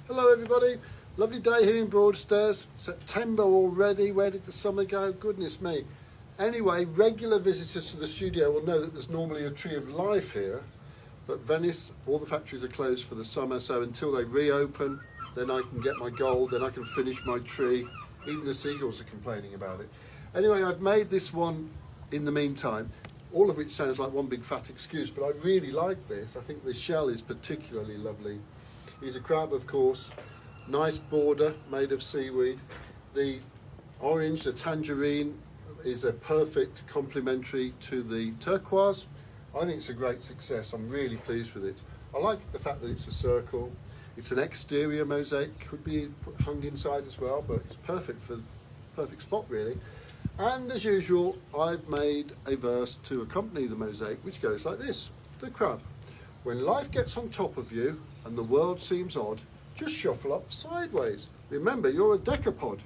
Hello everybody, lovely day here in Broadstairs. September already, where did the summer go? Goodness me. Anyway, regular visitors to the studio will know that there's normally a tree of life here, but Venice, all the factories are closed for the summer, so until they reopen, then I can get my gold, then I can finish my tree. Even the seagulls are complaining about it. Anyway, I've made this one in the meantime, all of which sounds like one big fat excuse, but I really like this. I think the shell is particularly lovely. He's a crab, of course. Nice border made of seaweed. The orange, the tangerine, is a perfect complementary to the turquoise. I think it's a great success. I'm really pleased with it. I like the fact that it's a circle. It's an exterior mosaic, could be hung inside as well, but it's perfect for the perfect spot really. And as usual, I've made a verse to accompany the mosaic, which goes like this. The crab. When life gets on top of you and the world seems odd, just shuffle up sideways. Remember, you're a decapod.